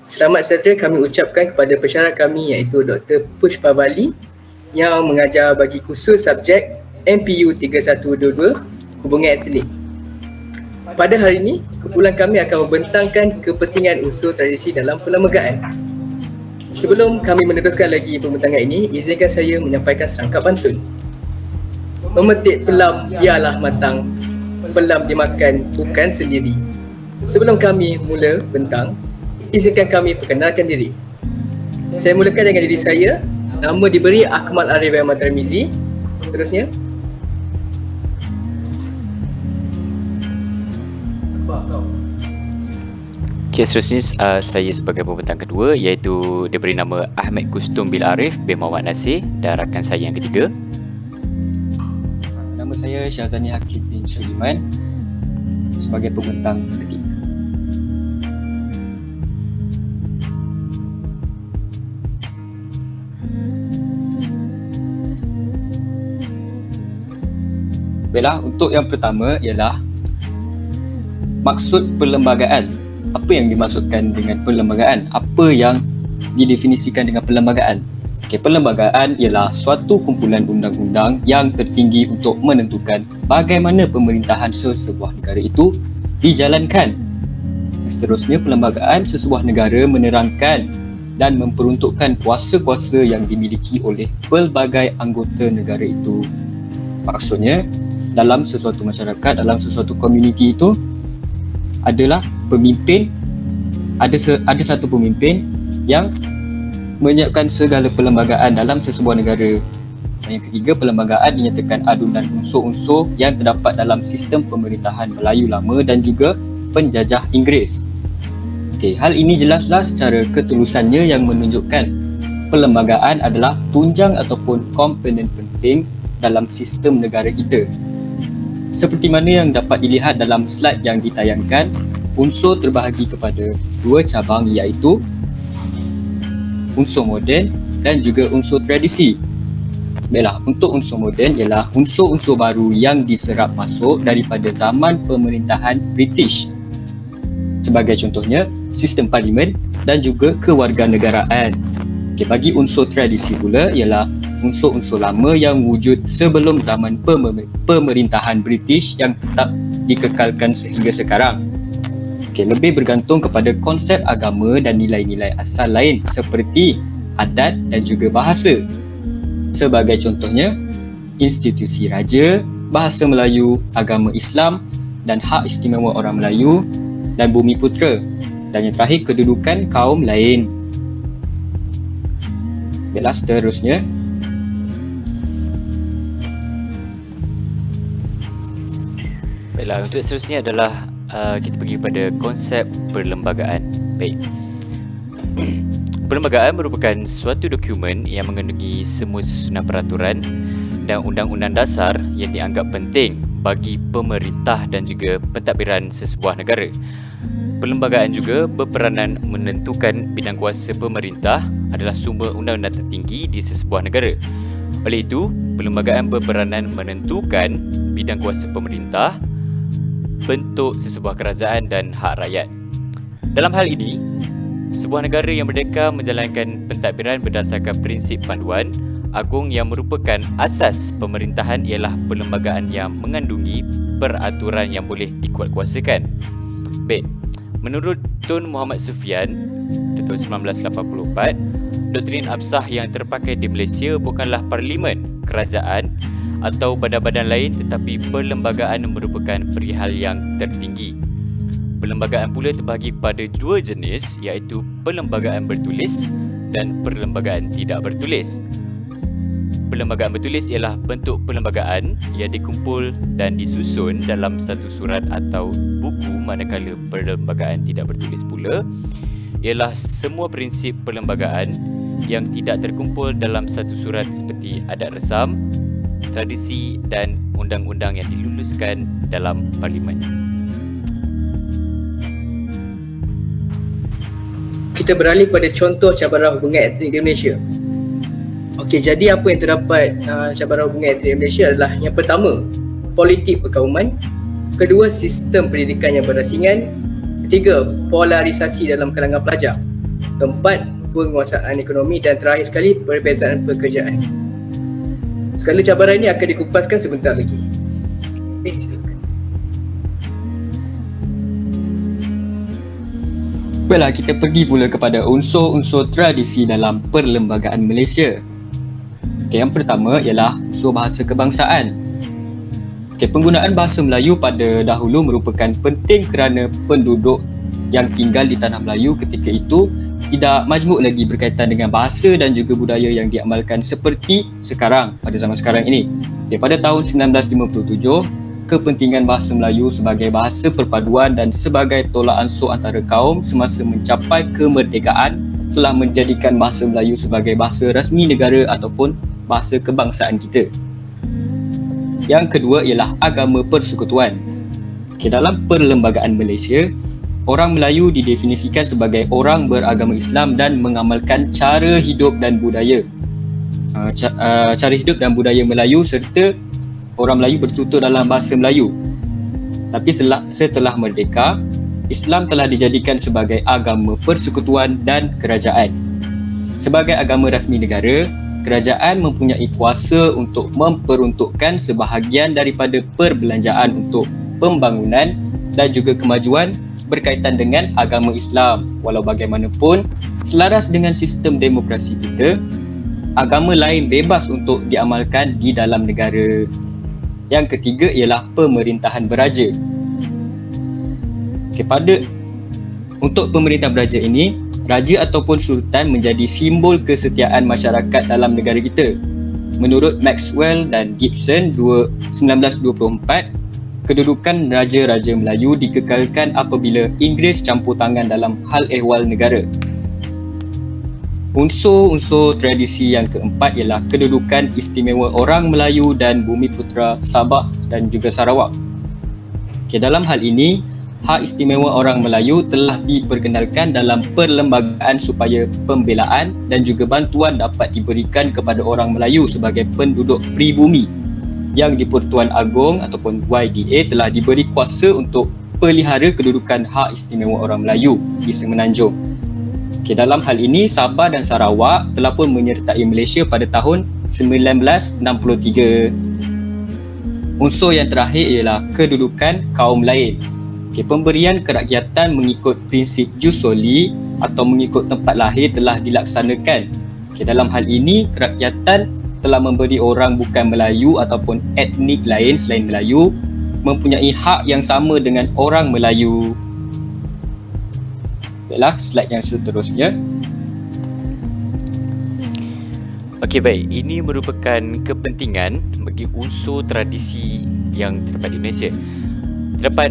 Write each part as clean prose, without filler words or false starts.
Selamat sejahtera kami ucapkan kepada pensyarah kami iaitu Dr. Pushpavali yang mengajar bagi khusus subjek MPU 3122 Hubungan Etnik. Pada hari ini, kumpulan kami akan membentangkan kepentingan unsur tradisi dalam perlembagaan. Sebelum kami meneruskan lagi pembentangan ini, izinkan saya menyampaikan serangkap pantun. Memetik pelam biarlah matang, pelam dimakan bukan sendiri. Sebelum kami mula bentang, izinkan kami perkenalkan diri. Saya mulakan dengan diri saya. Nama diberi Akmal Arif Ahmad Tarmizi. Seterusnya, Okay, seterusnya saya sebagai pembentang kedua iaitu diberi nama Ahmad Kustum Bil Arif bin Muhammad Nasir dan rakan saya yang ketiga. Nama saya Syahzani Hakim bin Suliman sebagai pembentang ketiga. Baiklah, untuk yang pertama ialah maksud perlembagaan. Apa yang dimaksudkan dengan perlembagaan? Apa yang didefinisikan dengan perlembagaan? Okey, perlembagaan ialah suatu kumpulan undang-undang yang tertinggi untuk menentukan bagaimana pemerintahan sesebuah negara itu dijalankan. Seterusnya, perlembagaan sesebuah negara menerangkan dan memperuntukkan kuasa-kuasa yang dimiliki oleh pelbagai anggota negara itu. Maksudnya, dalam sesuatu masyarakat, dalam sesuatu komuniti itu adalah pemimpin, ada satu pemimpin yang menyiapkan segala perlembagaan dalam sesebuah negara. Dan yang ketiga, perlembagaan dinyatakan adunan unsur-unsur yang terdapat dalam sistem pemerintahan Melayu lama dan juga penjajah Inggeris. Okey, hal ini jelaslah secara ketulusannya yang menunjukkan perlembagaan adalah tunjang ataupun komponen penting dalam sistem negara kita. Seperti mana yang dapat dilihat dalam slide yang ditayangkan, unsur terbahagi kepada dua cabang iaitu unsur moden dan juga unsur tradisi. Baiklah, untuk unsur moden ialah unsur-unsur baru yang diserap masuk daripada zaman pemerintahan British. Sebagai contohnya, sistem parlimen dan juga kewarganegaraan. Okay, bagi unsur tradisi pula ialah unsur-unsur lama yang wujud sebelum zaman pemerintahan British yang tetap dikekalkan sehingga sekarang. Okay, lebih bergantung kepada konsep agama dan nilai-nilai asal lain seperti adat dan juga bahasa. Sebagai contohnya, institusi raja, bahasa Melayu, agama Islam dan hak istimewa orang Melayu dan bumi putera. Dan yang terakhir, kedudukan kaum lain. Baiklah, seterusnya. Baiklah, untuk seterusnya adalah kita pergi kepada konsep perlembagaan. Baik. Perlembagaan merupakan suatu dokumen yang mengandungi semua susunan peraturan dan undang-undang dasar yang dianggap penting bagi pemerintah dan juga pentadbiran sesebuah negara. Perlembagaan juga berperanan menentukan bidang kuasa pemerintah adalah sumber undang-undang tertinggi di sesebuah negara. Oleh itu, perlembagaan berperanan menentukan bidang kuasa pemerintah, bentuk sesebuah kerajaan dan hak rakyat. Dalam hal ini, sebuah negara yang merdeka menjalankan pentadbiran berdasarkan prinsip panduan agung yang merupakan asas pemerintahan ialah perlembagaan yang mengandungi peraturan yang boleh dikuatkuasakan. Baik, menurut Tun Muhammad Sufyan, tahun 1984, doktrin absah yang terpakai di Malaysia bukanlah parlimen, kerajaan atau badan-badan lain tetapi perlembagaan merupakan perihal yang tertinggi. Perlembagaan pula terbahagi kepada dua jenis iaitu perlembagaan bertulis dan perlembagaan tidak bertulis. Perlembagaan bertulis ialah bentuk perlembagaan yang dikumpul dan disusun dalam satu surat atau buku, manakala perlembagaan tidak bertulis pula ialah semua prinsip perlembagaan yang tidak terkumpul dalam satu surat seperti adat resam, tradisi dan undang-undang yang diluluskan dalam parlimen. kita beralih kepada contoh cabaran hubungan etnik di Malaysia. Okey, jadi apa yang terdapat cabaran hubungan etnik di Malaysia adalah yang pertama, politik perkauman, kedua, sistem pendidikan yang berasingan, ketiga, polarisasi dalam kalangan pelajar, Keempat, penguasaan ekonomi, dan terakhir sekali perbezaan pekerjaan. Segala cabaran ini akan dikupaskan sebentar lagi. Baiklah, kita pergi pula kepada unsur-unsur tradisi dalam perlembagaan Malaysia. Yang pertama ialah unsur bahasa kebangsaan. Penggunaan bahasa Melayu pada dahulu merupakan penting kerana penduduk yang tinggal di tanah Melayu ketika itu tidak majmuk lagi berkaitan dengan bahasa dan juga budaya yang diamalkan seperti sekarang, pada zaman sekarang ini. Pada tahun 1957, kepentingan bahasa Melayu sebagai bahasa perpaduan dan sebagai tolak ansur antara kaum semasa mencapai kemerdekaan telah menjadikan bahasa Melayu sebagai bahasa rasmi negara ataupun bahasa kebangsaan kita. Yang kedua ialah agama persekutuan. Dalam perlembagaan Malaysia, orang Melayu didefinisikan sebagai orang beragama Islam dan mengamalkan cara hidup dan budaya. Cara hidup dan budaya Melayu serta orang Melayu bertutur dalam bahasa Melayu. Tapi setelah merdeka, Islam telah dijadikan sebagai agama persekutuan dan kerajaan. Sebagai agama rasmi negara, kerajaan mempunyai kuasa untuk memperuntukkan sebahagian daripada perbelanjaan untuk pembangunan dan juga kemajuan berkaitan dengan agama Islam. Walau bagaimanapun, selaras dengan sistem demokrasi kita, agama lain bebas untuk diamalkan di dalam negara. Yang ketiga ialah pemerintahan beraja. Untuk pemerintahan beraja ini, raja ataupun sultan menjadi simbol kesetiaan masyarakat dalam negara kita. Menurut Maxwell dan Gibson 1924, kedudukan raja-raja Melayu dikekalkan apabila Inggeris campur tangan dalam hal ehwal negara. Unsur-unsur tradisi yang keempat ialah kedudukan istimewa orang Melayu dan Bumiputera Sabah dan juga Sarawak. Dalam hal ini, hak istimewa orang Melayu telah diperkenalkan dalam perlembagaan supaya pembelaan dan juga bantuan dapat diberikan kepada orang Melayu sebagai penduduk pribumi yang di-Pertuan Agong ataupun YDA telah diberi kuasa untuk pelihara kedudukan hak istimewa orang Melayu di Semenanjung. Dalam hal ini, Sabah dan Sarawak telah pun menyertai Malaysia pada tahun 1963. Unsur yang terakhir ialah kedudukan kaum lain. Pemberian kerakyatan mengikut prinsip jus soli atau mengikut tempat lahir telah dilaksanakan. Dalam hal ini, kerakyatan telah memberi orang bukan Melayu ataupun etnik lain selain Melayu mempunyai hak yang sama dengan orang Melayu. Baiklah, slide yang seterusnya. Okey, baik. Ini merupakan kepentingan bagi unsur tradisi yang terdapat di Malaysia. Terdapat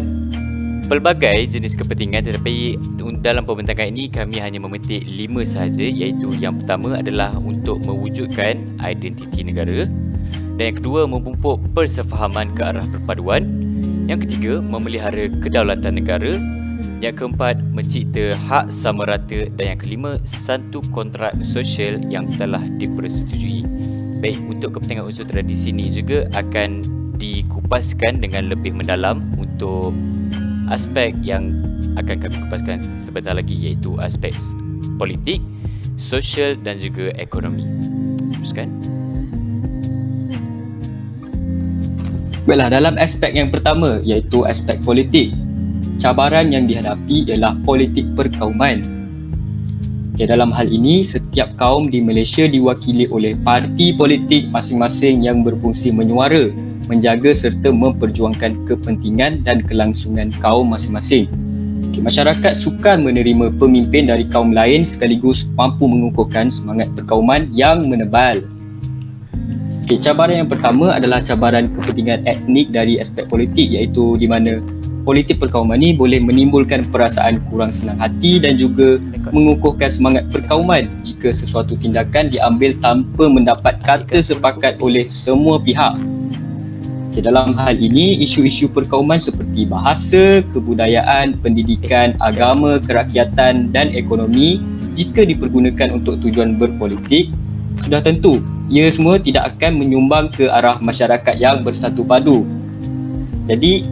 pelbagai jenis kepentingan, tetapi dalam pembentakan ini kami hanya memetik 5 sahaja, iaitu yang pertama adalah untuk mewujudkan identiti negara, dan yang kedua memupuk persefahaman ke arah perpaduan, yang ketiga memelihara kedaulatan negara, yang keempat mencipta hak sama rata, dan yang kelima satu kontrak sosial yang telah dipersetujui. Baik, untuk kepentingan unsur tradisi ini juga akan dikupaskan dengan lebih mendalam untuk aspek yang akan kami kupaskan sebentar lagi, iaitu aspek politik, sosial dan juga ekonomi. Teruskan. Baiklah, dalam aspek yang pertama iaitu aspek politik, cabaran yang dihadapi ialah politik perkauman. Dalam hal ini, setiap kaum di Malaysia diwakili oleh parti politik masing-masing yang berfungsi menyuara, menjaga serta memperjuangkan kepentingan dan kelangsungan kaum masing-masing. Masyarakat sukar menerima pemimpin dari kaum lain sekaligus mampu mengukuhkan semangat perkauman yang menebal. Cabaran yang pertama adalah cabaran kepentingan etnik dari aspek politik, iaitu di mana politik perkauman ini boleh menimbulkan perasaan kurang senang hati dan juga mengukuhkan semangat perkauman jika sesuatu tindakan diambil tanpa mendapat kata sepakat oleh semua pihak. Dalam hal ini, isu-isu perkauman seperti bahasa, kebudayaan, pendidikan, agama, kerakyatan dan ekonomi jika dipergunakan untuk tujuan berpolitik, sudah tentu ia semua tidak akan menyumbang ke arah masyarakat yang bersatu padu. Jadi,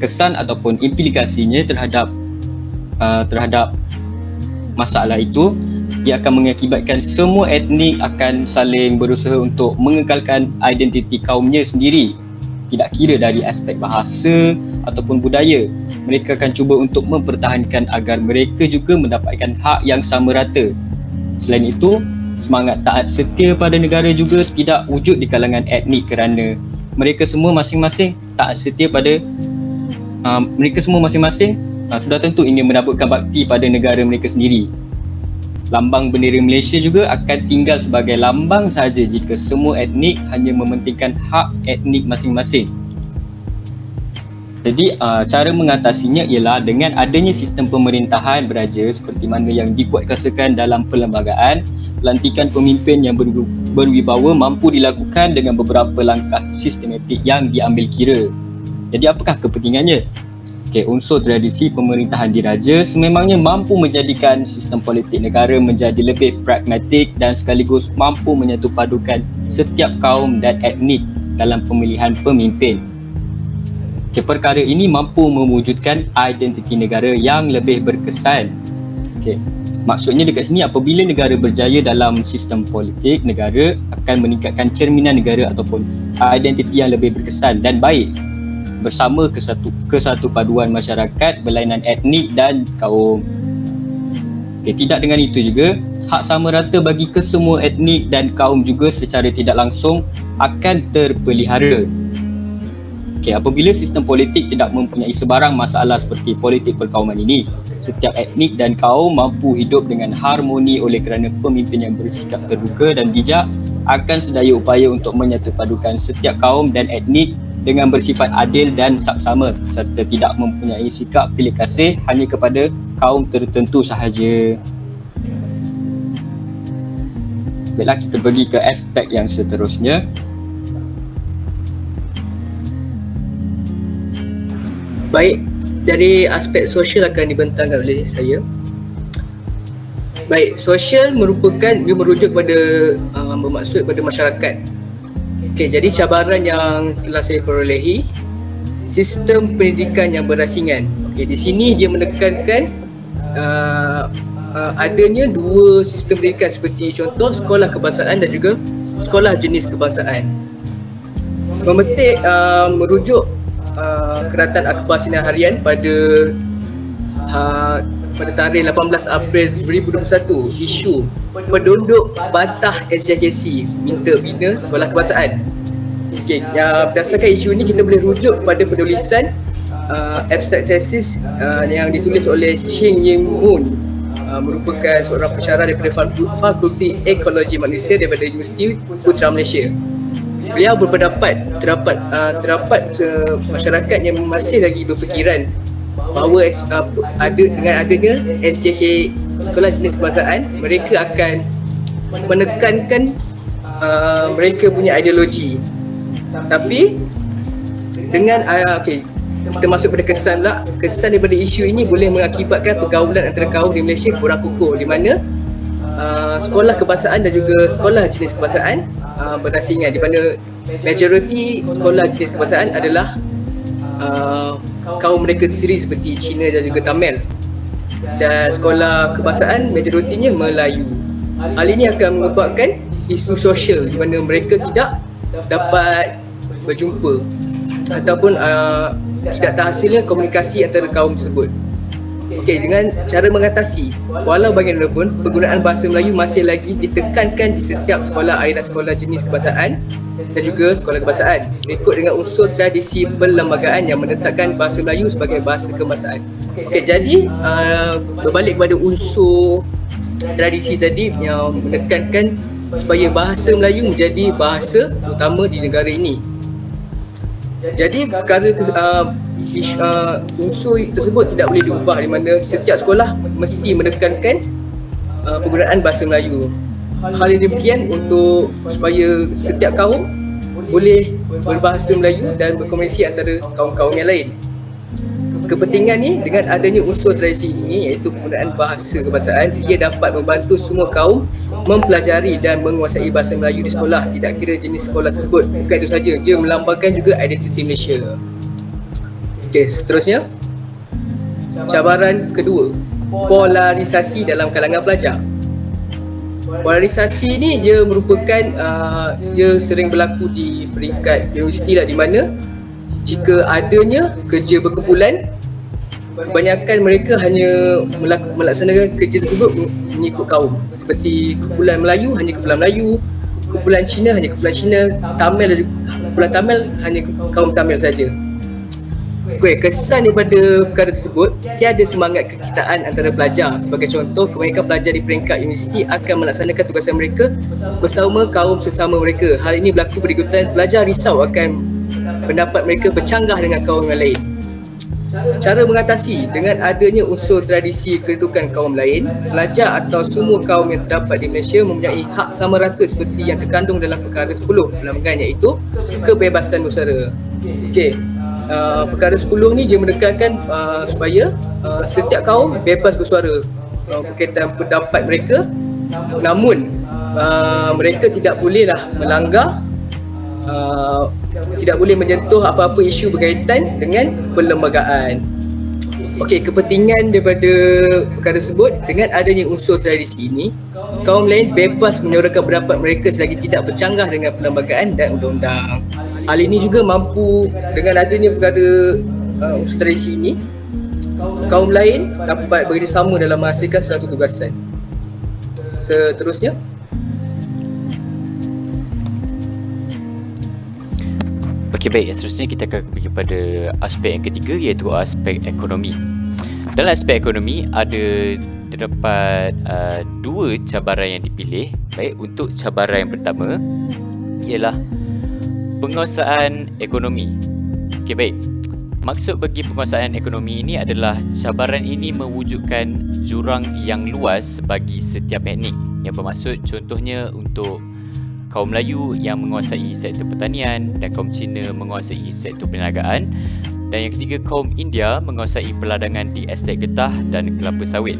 kesan ataupun implikasinya terhadap masalah itu ia akan mengakibatkan semua etnik akan saling berusaha untuk mengekalkan identiti kaumnya sendiri. Tidak kira dari aspek bahasa ataupun budaya, mereka akan cuba untuk mempertahankan agar mereka juga mendapatkan hak yang sama rata. Selain itu, semangat taat setia pada negara juga tidak wujud di kalangan etnik kerana mereka semua masing-masing taat setia pada sudah tentu ingin menaburkan bakti pada negara mereka sendiri. Lambang bendera Malaysia juga akan tinggal sebagai lambang sahaja jika semua etnik hanya mementingkan hak etnik masing-masing. Jadi cara mengatasinya ialah dengan adanya sistem pemerintahan beraja seperti mana yang dikuatkuasakan dalam perlembagaan, pelantikan pemimpin yang berwibawa mampu dilakukan dengan beberapa langkah sistematik yang diambil kira. Jadi apakah kepentingannya? Unsur tradisi pemerintahan diraja sememangnya mampu menjadikan sistem politik negara menjadi lebih pragmatik dan sekaligus mampu menyatu padukan setiap kaum dan etnik dalam pemilihan pemimpin. Perkara ini mampu mewujudkan identiti negara yang lebih berkesan. Maksudnya dekat sini, apabila negara berjaya dalam sistem politik, negara akan meningkatkan cerminan negara ataupun identiti yang lebih berkesan dan baik bersama kesatu paduan masyarakat berlainan etnik dan kaum. Tidak dengan itu juga, hak sama rata bagi kesemua etnik dan kaum juga secara tidak langsung akan terpelihara. Apabila sistem politik tidak mempunyai sebarang masalah seperti politik perkauman ini, setiap etnik dan kaum mampu hidup dengan harmoni oleh kerana pemimpin yang bersikap terbuka dan bijak akan sedaya upaya untuk menyatupadukan setiap kaum dan etnik dengan bersifat adil dan saksama serta tidak mempunyai sikap pilih kasih hanya kepada kaum tertentu sahaja. Baiklah, kita pergi ke aspek yang seterusnya. Baik, dari aspek sosial akan dibentangkan oleh saya. Baik, sosial dia merujuk pada bermaksud pada masyarakat. Jadi cabaran yang telah saya perolehi, sistem pendidikan yang berasingan. Di sini dia menekankan adanya dua sistem pendidikan seperti contoh sekolah kebangsaan dan juga sekolah jenis kebangsaan. Memetik merujuk Kerajaan Akhbar Sinar Harian pada tarikh 18 April 2021, isu penduduk bantah SJKC minta bina sekolah kebangsaan. Berdasarkan isu ini kita boleh rujuk kepada penulisan abstract thesis yang ditulis oleh Ching Ying Moon, merupakan seorang pensyarah daripada Fakulti Ekologi Manusia daripada Universiti Putra Malaysia. Beliau berpendapat terdapat masyarakat yang masih lagi berfikiran bahawa dengan adanya SJK sekolah jenis kebangsaan, mereka akan menekankan mereka punya ideologi. Tapi dengan kita masuk pada kesan pula. Kesan daripada isu ini boleh mengakibatkan pergaulan antara kaum di Malaysia kurang kukuh, di mana sekolah kebangsaan dan juga sekolah jenis kebangsaan berasingan, di mana majoriti sekolah jenis kebangsaan adalah kaum mereka sendiri seperti Cina dan juga Tamil, dan sekolah kebangsaan majoritinya Melayu. Hal ini akan menyebabkan isu sosial di mana mereka tidak dapat berjumpa ataupun tidak terhasilnya komunikasi antara kaum tersebut. Dengan cara mengatasi, walau bagaimanapun penggunaan bahasa Melayu masih lagi ditekankan di setiap sekolah aliran sekolah jenis kebangsaan dan juga sekolah kebangsaan, mengikut dengan unsur tradisi perlembagaan yang menetapkan bahasa Melayu sebagai bahasa kebangsaan. Jadi berbalik kepada unsur tradisi tadi yang menekankan supaya bahasa Melayu menjadi bahasa utama di negara ini. Jadi perkara unsur tersebut tidak boleh diubah, di mana setiap sekolah mesti menekankan penggunaan bahasa Melayu. Hal yang demikian untuk supaya setiap kaum boleh berbahasa Melayu dan berkomunikasi antara kaum-kaum yang lain. Kepentingan ni dengan adanya unsur tradisi ini, iaitu penggunaan bahasa kebangsaan, ia dapat membantu semua kaum mempelajari dan menguasai bahasa Melayu di sekolah, tidak kira jenis sekolah tersebut. Bukan itu saja, dia melambangkan juga identiti Malaysia. Seterusnya, cabaran kedua, polarisasi dalam kalangan pelajar. Polarisasi ni dia merupakan dia sering berlaku di peringkat universiti lah, di mana jika adanya kerja berkumpulan, kebanyakan mereka hanya melaksanakan kerja tersebut mengikut kaum. Seperti kumpulan Melayu hanya kumpulan Melayu, kumpulan Cina hanya kumpulan Cina, kumpulan Tamil hanya kaum Tamil saja. Kesan daripada perkara tersebut, tiada semangat kekitaan antara pelajar. Sebagai contoh, kebanyakan pelajar di peringkat universiti akan melaksanakan tugasan mereka bersama kaum sesama mereka. Hal ini berlaku berikutan pelajar risau akan pendapat mereka bercanggah dengan kaum yang lain. Cara mengatasi dengan adanya unsur tradisi kedudukan kaum lain, pelajar atau semua kaum yang terdapat di Malaysia mempunyai hak sama rata seperti yang terkandung dalam perkara 10 Perlembagaan, iaitu kebebasan bersara. Perkara 10 ni dia menekankan supaya setiap kaum bebas bersuara berkaitan pendapat mereka, namun mereka tidak bolehlah melanggar, tidak boleh menyentuh apa-apa isu berkaitan dengan perlembagaan. Kepentingan daripada perkara tersebut, dengan adanya unsur tradisi ini, kaum lain bebas menyuarakan pendapat mereka selagi tidak bercanggah dengan perlembagaan dan undang-undang. Hal ini juga mampu, dengan adanya perkara unsur tradisi ini, kaum lain dapat bekerjasama dalam menghasilkan suatu tugasan. Seterusnya, baik, seterusnya kita akan pergi pada aspek yang ketiga, iaitu aspek ekonomi. Dalam aspek ekonomi terdapat dua cabaran yang dipilih. Baik, untuk cabaran yang pertama ialah penguasaan ekonomi. Baik. Maksud bagi penguasaan ekonomi ini adalah cabaran ini mewujudkan jurang yang luas bagi setiap etnik. Yang bermaksud contohnya untuk kaum Melayu yang menguasai sektor pertanian dan kaum Cina menguasai sektor perniagaan, dan yang ketiga kaum India menguasai perladangan di estet getah dan kelapa sawit.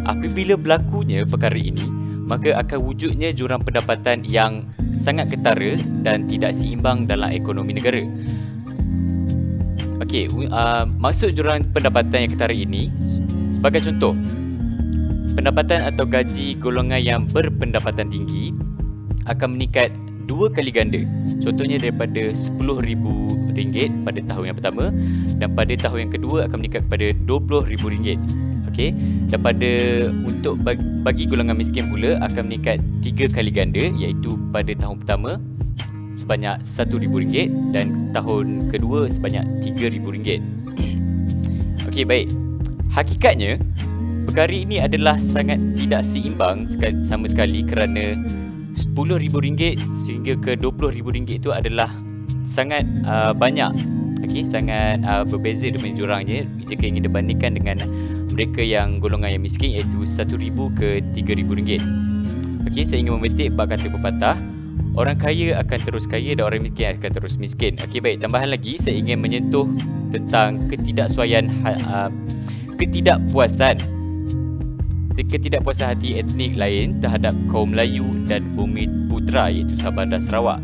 Apabila berlakunya perkara ini, maka akan wujudnya jurang pendapatan yang sangat ketara dan tidak seimbang dalam ekonomi negara. Maksud jurang pendapatan yang ketara ini, sebagai contoh, pendapatan atau gaji golongan yang berpendapatan tinggi akan meningkat 2 kali ganda. Contohnya daripada RM10,000 pada tahun yang pertama, dan pada tahun yang kedua akan meningkat kepada RM20,000. Dan untuk bagi golongan miskin pula akan meningkat 3 kali ganda, iaitu pada tahun pertama sebanyak RM1,000 dan tahun kedua sebanyak RM3,000. Baik. Hakikatnya perkara ini adalah sangat tidak seimbang sama sekali, kerana RM10,000 sehingga ke RM20,000 itu adalah sangat banyak. Sangat berbeza dengan jurangnya jika ingin dibandingkan dengan mereka yang golongan yang miskin, iaitu RM1,000 ke RM3,000. Saya ingin memetik bab kata pepatah, orang kaya akan terus kaya dan orang miskin akan terus miskin. Baik, tambahan lagi saya ingin menyentuh tentang ketidakpuasan hati etnik lain terhadap kaum Melayu dan Bumiputera, iaitu Sabah dan Sarawak,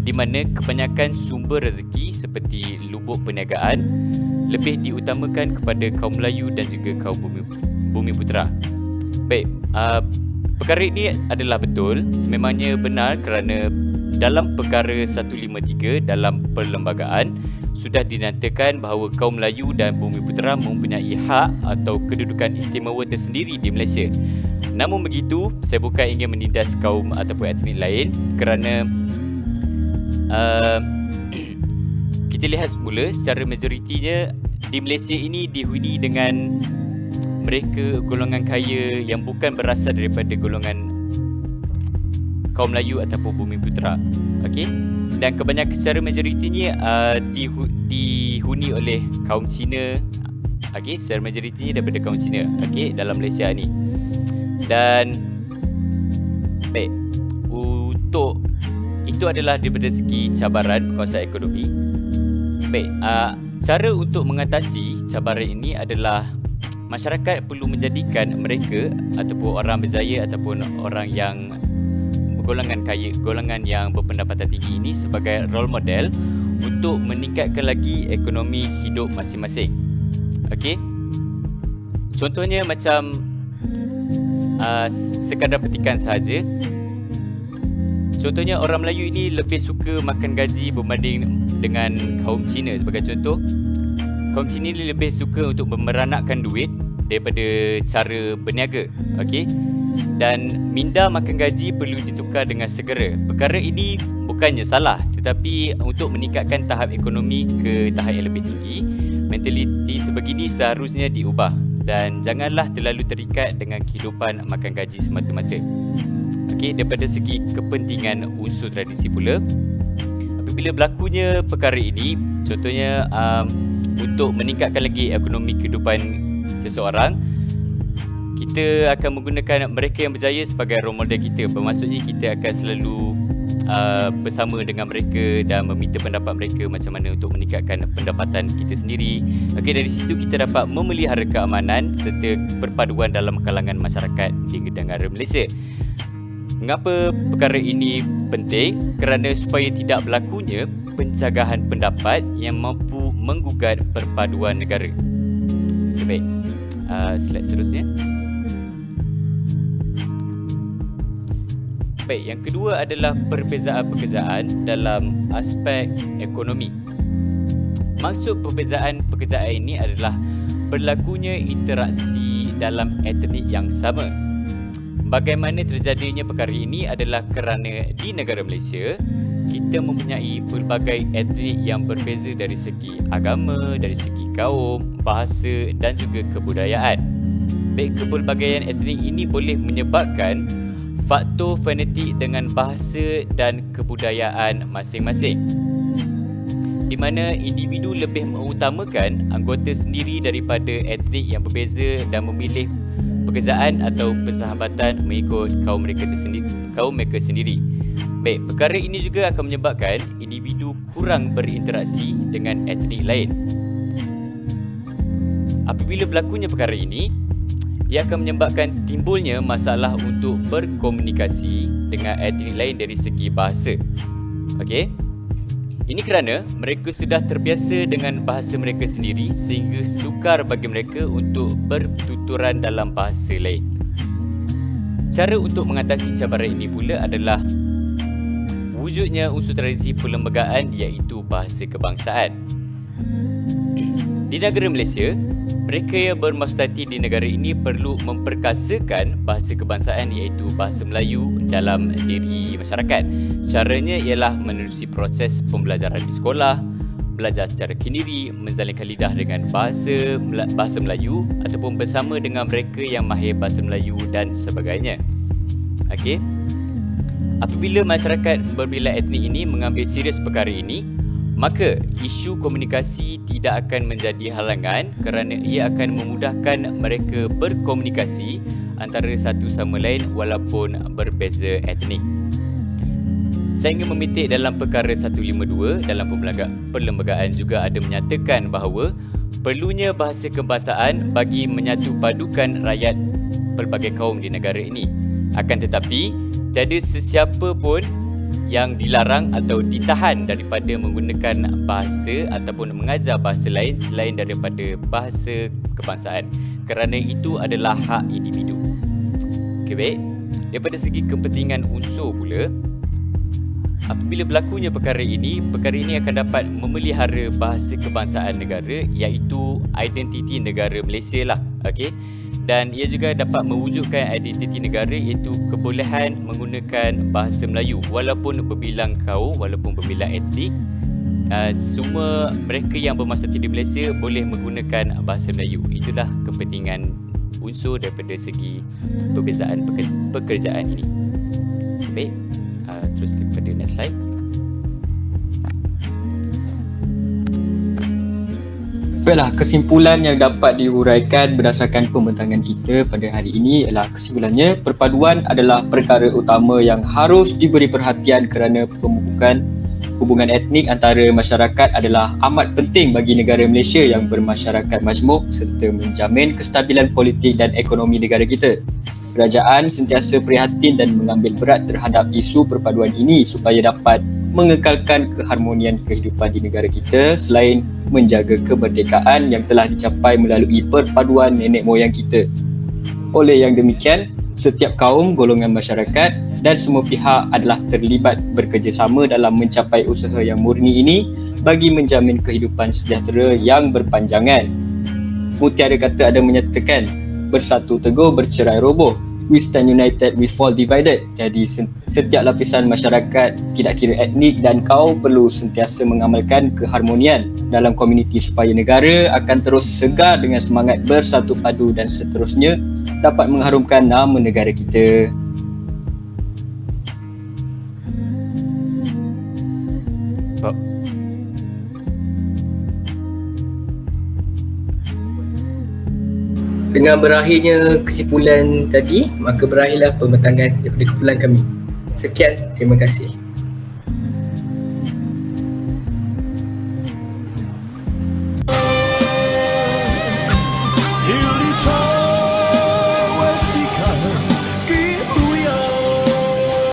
di mana kebanyakan sumber rezeki seperti lubuk perniagaan lebih diutamakan kepada kaum Melayu dan juga kaum Bumiputera. Baik, perkara ini adalah betul, sememangnya benar, kerana dalam perkara 153 dalam perlembagaan sudah dinyatakan bahawa kaum Melayu dan Bumiputera mempunyai hak atau kedudukan istimewa tersendiri di Malaysia. Namun begitu, saya bukan ingin menindas kaum ataupun etnik lain, kerana kita lihat semula secara majoritinya di Malaysia ini dihuni dengan mereka golongan kaya yang bukan berasal daripada golongan kaum Melayu ataupun Bumiputera. Dan kebanyakan secara majoritinya dihuni oleh kaum Cina. Secara majoritinya daripada kaum Cina dalam Malaysia ni. Dan baik, untuk itu adalah daripada segi cabaran penguasaan ekonomi. Baik, cara untuk mengatasi cabaran ini adalah masyarakat perlu menjadikan mereka ataupun orang berjaya ataupun orang yang golongan kaya, golongan yang berpendapatan tinggi ini sebagai role model untuk meningkatkan lagi ekonomi hidup masing-masing. Contohnya macam sekadar petikan sahaja. Contohnya orang Melayu ini lebih suka makan gaji berbanding dengan kaum Cina. Sebagai contoh, kaum Cina ni lebih suka untuk memeranakkan duit daripada cara berniaga. Okey. Dan minda makan gaji perlu ditukar dengan segera. Perkara ini bukannya salah, tetapi untuk meningkatkan tahap ekonomi ke tahap yang lebih tinggi, mentaliti sebegini seharusnya diubah dan janganlah terlalu terikat dengan kehidupan makan gaji semata-mata. Okey, daripada segi kepentingan unsur tradisi pula, apabila berlakunya perkara ini, contohnya untuk meningkatkan lagi ekonomi kehidupan seseorang, kita akan menggunakan mereka yang berjaya sebagai role model kita. Bermaksudnya kita akan selalu bersama dengan mereka dan meminta pendapat mereka macam mana untuk meningkatkan pendapatan kita sendiri. Okey, dari situ kita dapat memelihara keamanan serta perpaduan dalam kalangan masyarakat di negara Malaysia. Mengapa perkara ini penting? Kerana supaya tidak berlakunya pencegahan pendapat yang mampu menggugat perpaduan negara. Okay, baik. Slide seterusnya. Baik, yang kedua adalah perbezaan-perbezaan dalam aspek ekonomi. Maksud perbezaan-perbezaan ini adalah berlakunya interaksi dalam etnik yang sama. Bagaimana terjadinya perkara ini adalah kerana di negara Malaysia, kita mempunyai pelbagai etnik yang berbeza dari segi agama, dari segi kaum, bahasa dan juga kebudayaan. Baik, kepelbagaian etnik ini boleh menyebabkan faktor fenetik dengan bahasa dan kebudayaan masing-masing, di mana individu lebih mengutamakan anggota sendiri daripada etnik yang berbeza dan memilih pekerjaan atau persahabatan mengikut kaum mereka sendiri. Baik, perkara ini juga akan menyebabkan individu kurang berinteraksi dengan etnik lain. Apabila berlakunya perkara ini, ia akan menyebabkan timbulnya masalah untuk berkomunikasi dengan etnik lain dari segi bahasa. Okey. Ini kerana mereka sudah terbiasa dengan bahasa mereka sendiri sehingga sukar bagi mereka untuk bertuturan dalam bahasa lain. Cara untuk mengatasi cabaran ini pula adalah wujudnya unsur tradisi perlembagaan iaitu bahasa kebangsaan. Di negara Malaysia, mereka yang bermasyarakat di negara ini perlu memperkasakan bahasa kebangsaan iaitu bahasa Melayu dalam diri masyarakat. Caranya ialah menerusi proses pembelajaran di sekolah, belajar secara kendiri, menzalinkan lidah dengan bahasa Melayu ataupun bersama dengan mereka yang mahir bahasa Melayu dan sebagainya. Okey. Apabila masyarakat berbeza etnik ini mengambil serius perkara ini, maka isu komunikasi tidak akan menjadi halangan kerana ia akan memudahkan mereka berkomunikasi antara satu sama lain walaupun berbeza etnik. Saya ingin memitik dalam perkara 152 dalam perlembagaan juga ada menyatakan bahawa perlunya bahasa kebangsaan bagi menyatu padukan rakyat pelbagai kaum di negara ini. Akan tetapi, tiada sesiapa pun yang dilarang atau ditahan daripada menggunakan bahasa ataupun mengajar bahasa lain selain daripada bahasa kebangsaan, kerana itu adalah hak individu. Okey, baik. Daripada segi kepentingan unsur pula, apabila berlakunya perkara ini akan dapat memelihara bahasa kebangsaan negara iaitu identiti negara Malaysia lah. Okey. Dan ia juga dapat mewujudkan identiti negara iaitu kebolehan menggunakan bahasa Melayu walaupun berbilang kaum, walaupun berbilang etnik. Semua mereka yang bermasyarakat di Malaysia boleh menggunakan bahasa Melayu. Itulah kepentingan unsur daripada segi perbezaan pekerjaan ini. Baik, terus kepada next slide. Baiklah, kesimpulan yang dapat dihuraikan berdasarkan pembentangan kita pada hari ini ialah kesimpulannya perpaduan adalah perkara utama yang harus diberi perhatian kerana pembukaan hubungan etnik antara masyarakat adalah amat penting bagi negara Malaysia yang bermasyarakat majmuk serta menjamin kestabilan politik dan ekonomi negara kita. Kerajaan sentiasa prihatin dan mengambil berat terhadap isu perpaduan ini supaya dapat mengekalkan keharmonian kehidupan di negara kita selain menjaga kemerdekaan yang telah dicapai melalui perpaduan nenek moyang kita. Oleh yang demikian, Setiap kaum, golongan masyarakat dan semua pihak adalah terlibat bekerjasama dalam mencapai usaha yang murni ini bagi menjamin kehidupan sejahtera yang berpanjangan. Mutiara Kata ada menyatakan, bersatu teguh, bercerai roboh. We stand united, we fall divided. Jadi setiap lapisan masyarakat, tidak kira etnik dan kaum, perlu sentiasa mengamalkan keharmonian dalam komuniti supaya negara akan terus segar dengan semangat bersatu padu dan seterusnya dapat mengharumkan nama negara kita. Dengan berakhirnya kesimpulan tadi, maka berakhirlah pembentangan daripada kumpulan kami. Sekian, terima kasih. He'll